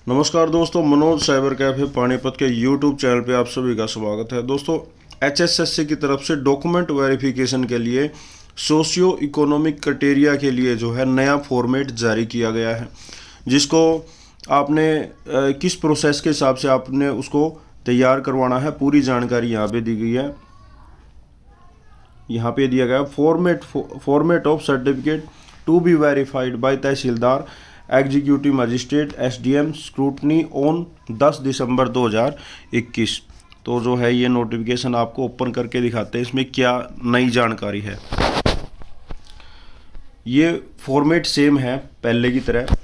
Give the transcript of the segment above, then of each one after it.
नमस्कार दोस्तों, Manoj cyber cafe Panipat के यूट्यूब चैनल पे आप सभी का स्वागत है। दोस्तों, एचएसएससी की तरफ से डॉक्यूमेंट वेरिफिकेशन के लिए सोशियो इकोनॉमिक क्राइटेरिया के लिए जो है नया फॉर्मेट जारी किया गया है, जिसको आपने किस प्रोसेस के हिसाब से आपने उसको तैयार करवाना है, पूरी जानकारी यहाँ पे दी गई है। यहाँ पे दिया गया format of certificate to be verified by tehsildar executive magistrate SDM scrutiny on 10 December 2021। तो जो है ये नोटिफिकेशन आपको ओपन करके दिखाते हैं, इसमें क्या नई जानकारी है। ये फॉर्मेट सेम है पहले की तरह,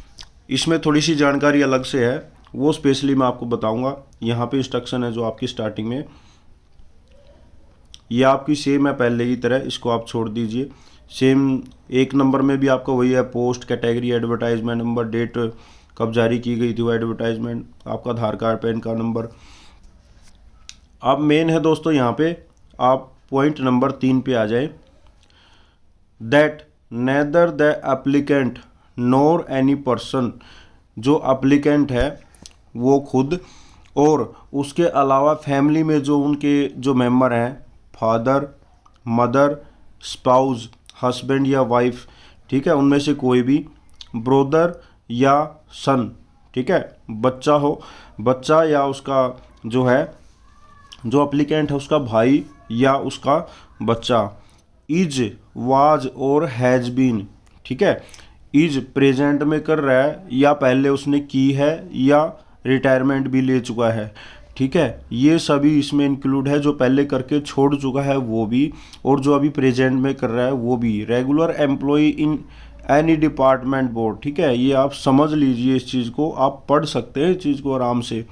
इसमें थोड़ी सी जानकारी अलग से है, वो स्पेशली मैं आपको बताऊंगा। यहाँ पे इंस्ट्रक्शन है जो आपकी स्टार्टिंग में, ये आपकी सेम है पहले की तरह, इसको आप छोड़ दीजिए। सेम 1 नंबर में भी आपका वही है, post category advertisement number, date कब जारी की गई थी वो एडवर्टाइजमेंट, आपका Aadhaar card PAN card number. अब मेन है दोस्तों यहाँ पे आप पॉइंट नंबर 3 पे आ जाए। That neither the applicant nor any person, जो एप्लीकेंट है वो खुद और उसके अलावा फैमिली में जो उनके जो मेंबर हैं, फादर, मदर, स्पाउस, हस्बैंड या वाइफ, ठीक है, उनमें से कोई भी, ब्रोदर या सन, ठीक है, बच्चा हो, बच्चा या उसका जो है जो एप्लीकेंट है उसका भाई या उसका बच्चा, इज, वाज और हैज़ बीन, ठीक है, इज प्रेजेंट में कर रहा है या पहले उसने की है या रिटायरमेंट भी ले चुका है, ठीक है, ये सभी इसमें इंक्लूड है। जो पहले करके छोड़ चुका है वो भी, और जो अभी प्रेजेंट में कर रहा है वो भी। Regular employ in any department board, ठीक है, ये आप समझ लीजिए, इस चीज़ को आप पढ़ सकते हैं इस चीज़ को आराम से,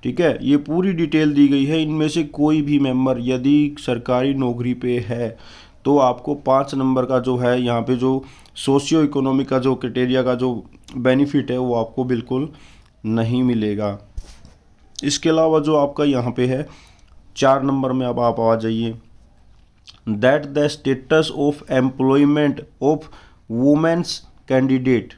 ठीक है। ये पूरी डिटेल दी गई है। इनमें से कोई भी मेंबर यदि सरकारी नौकरी पे है तो आपको 5 नंबर का जो है यहाँ पे जो सोशियो इकोनॉमिक का जो क्राइटेरिया का जो बेनिफिट है वो आपको बिल्कुल नहीं मिलेगा। इसके अलावा जो आपका यहाँ पे है 4 नंबर में, अब आप आ जाइए। That the status of employment of womens candidate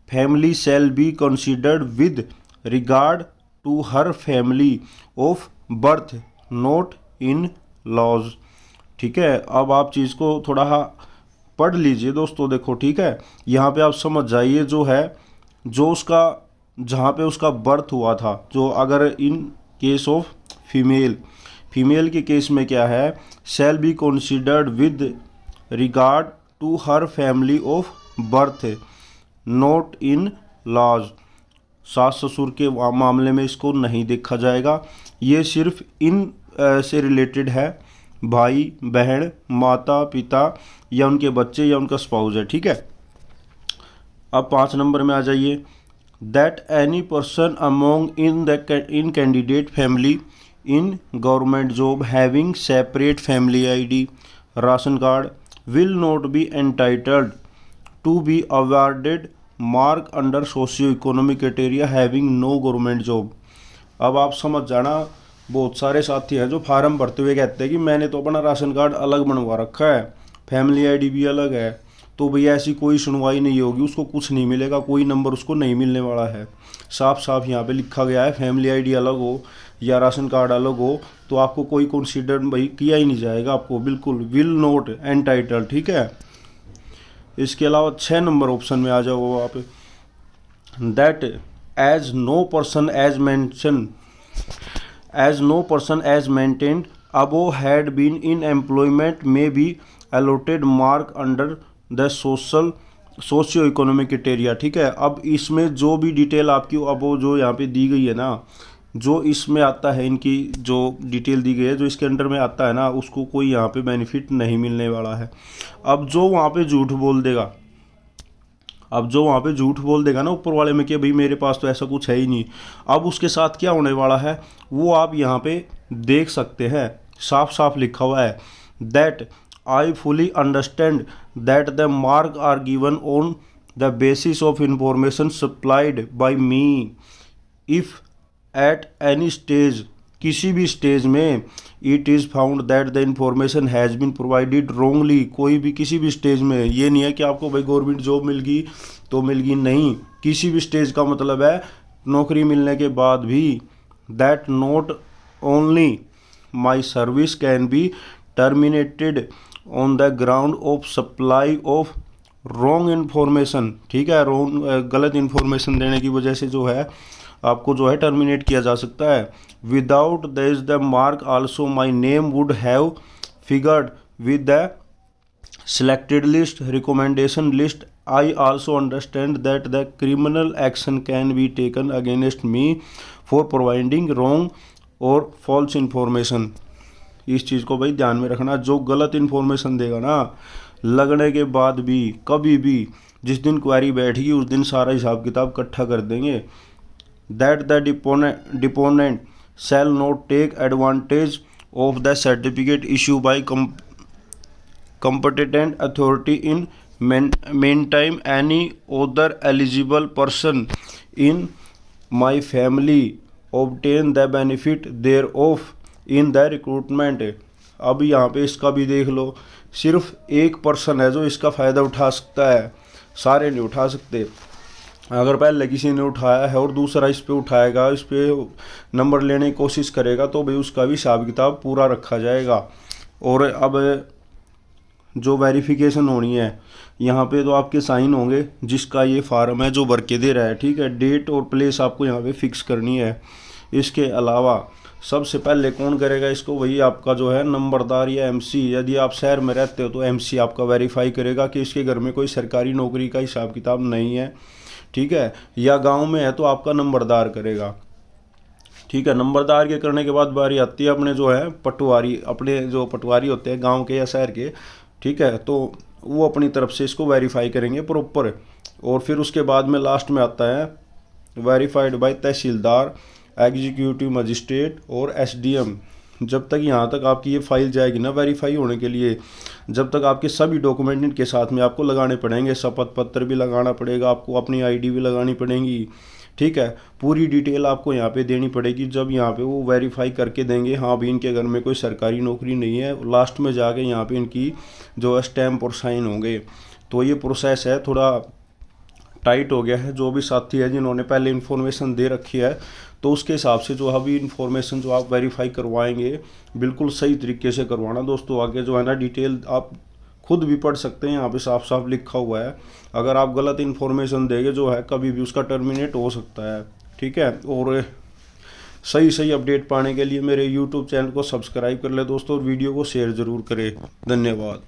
family shall be considered with regard to her family of birth not in laws, ठीक है। अब आप चीज़ को थोड़ा पढ़ लीजिए दोस्तों, देखो, ठीक है, यहाँ पे आप समझ जाइए। जो है जो उसका जहाँ पे उसका बर्थ हुआ था, जो अगर इन केस ऑफ फीमेल के केस में क्या है, shall be considered with regard to her family of birth not in laws, सास ससुर के मामले में इसको नहीं देखा जाएगा। ये सिर्फ इन से रिलेटेड है, भाई बहन, माता पिता या उनके बच्चे या उनका स्पाउस है, ठीक है। अब 5 नंबर में आ जाइए। That any person among in candidate family in government job having separate family ID ration card will not be entitled to be awarded mark under socio economic criteria having no government job. अब आप समझ जाना, बहुत सारे साथी हैं जो farm भरते हुए कहते हैं कि मैंने तो अपना राशन कार्ड अलग बनवा रखा है, फैमिली आईडी भी अलग है, तो भैया ऐसी कोई सुनवाई नहीं होगी, उसको कुछ नहीं मिलेगा, कोई नंबर उसको नहीं मिलने वाला है। साफ साफ यहाँ पे लिखा गया है, फैमिली आईडी अलग हो या राशन कार्ड अलग हो तो आपको कोई कंसीडर भाई किया ही नहीं जाएगा, आपको बिल्कुल विल नॉट एंटाइटल, ठीक है। इसके अलावा 6 नंबर ऑप्शन में आ जाओ आप। That as no person as mentioned above had been in employment may be allotted mark under the socio economic criteria, ठीक है। अब इसमें जो भी डिटेल आपकी अब वो जो यहाँ पे दी गई है ना, जो इसमें आता है, इनकी जो डिटेल दी गई है, जो इसके अंडर में आता है ना, उसको कोई यहाँ पे बेनिफिट नहीं मिलने वाला है। अब जो वहाँ पे झूठ बोल देगा ना ऊपर वाले में कि भाई मेरे पास तो ऐसा कुछ है ही नहीं, अब उसके साथ क्या होने वाला है वो आप यहाँ पे देख सकते हैं, साफ साफ लिखा हुआ है। That I fully understand that the marks are given on the basis of information supplied by me. If at any stage, किसी भी स्टेज में, it is found that the information has been provided wrongly, कोई भी किसी भी stage में, ये नहीं है कि आपको भाई गवर्नमेंट जॉब मिल गई तो मिल गई, नहीं, किसी भी स्टेज का मतलब है नौकरी मिलने के बाद भी that not only my service can be terminated on the ground of supply of wrong information. ठीक है, गलत इन्फॉर्मेशन देने की वजह से जो है आपको जो है टर्मिनेट किया जा सकता है। Without this the mark also my name would have figured with the selected list, recommendation list. I also understand that the criminal action can be taken against me for providing wrong or false information. इस चीज़ को भाई ध्यान में रखना, जो गलत information देगा ना, लगने के बाद भी कभी भी जिस दिन क्वेरी बैठेगी उस दिन सारा हिसाब किताब इकट्ठा कर देंगे। That the deponent shall not take advantage of the certificate issued by competent authority in meantime any other eligible person in my family obtain the benefit thereof in the recruitment। अब यहाँ पे इसका भी देख लो, सिर्फ एक पर्सन है जो इसका फ़ायदा उठा सकता है, सारे नहीं उठा सकते। अगर पहले किसी ने उठाया है और दूसरा इस पे उठाएगा, इस पे नंबर लेने की कोशिश करेगा, तो भाई उसका भी हिसाब किताब पूरा रखा जाएगा। और अब जो वेरिफिकेशन होनी है यहाँ पे तो आपके साइन होंगे, जिसका ये फार्म है जो भर के दे रहा है। ठीक है, डेट और प्लेस आपको यहाँ पे फिक्स करनी है। इसके अलावा सबसे पहले कौन करेगा इसको, वही आपका जो है नंबरदार या एमसी। यदि आप शहर में रहते हो तो एमसी आपका वेरीफाई करेगा कि इसके घर में कोई सरकारी नौकरी का हिसाब किताब नहीं है। ठीक है, या गाँव में है तो आपका नंबरदार करेगा। ठीक है, नंबरदार के करने के बाद बारी आती है अपने जो है पटवारी, अपने जो पटवारी होते हैं गांव के या शहर के। ठीक है, तो वो अपनी तरफ से इसको वेरीफाई करेंगे प्रॉपर। और फिर उसके बाद में लास्ट में आता है verified by tehsildar, executive magistrate और एसडीएम। जब तक यहाँ तक आपकी ये फाइल जाएगी ना वेरीफाई होने के लिए, जब तक आपके सभी डॉक्यूमेंट इनके साथ में आपको लगाने पड़ेंगे। शपथ पत्र भी लगाना पड़ेगा आपको, अपनी आईडी भी लगानी पड़ेगी। ठीक है, पूरी डिटेल आपको यहाँ पे देनी पड़ेगी। जब यहाँ पे वो वेरीफाई करके देंगे हाँ भी इनके घर में कोई सरकारी नौकरी नहीं है, लास्ट में जाके यहाँ पे इनकी जो स्टैम्प और साइन होंगे। तो ये प्रोसेस है, थोड़ा टाइट हो गया है। जो भी साथी है जिन्होंने पहले इन्फॉर्मेशन दे रखी है, तो उसके हिसाब से जो अभी इन्फॉर्मेशन जो आप वेरीफाई करवाएंगे बिल्कुल सही तरीके से करवाना दोस्तों। आगे जो है ना डिटेल आप खुद भी पढ़ सकते हैं, यहाँ पे साफ साफ लिखा हुआ है। अगर आप गलत इन्फॉर्मेशन देंगे जो है कभी भी उसका टर्मिनेट हो सकता है। ठीक है, और सही अपडेट पाने के लिए मेरे यूट्यूब चैनल को सब्सक्राइब कर ले दोस्तों, और वीडियो को शेयर ज़रूर करें। धन्यवाद।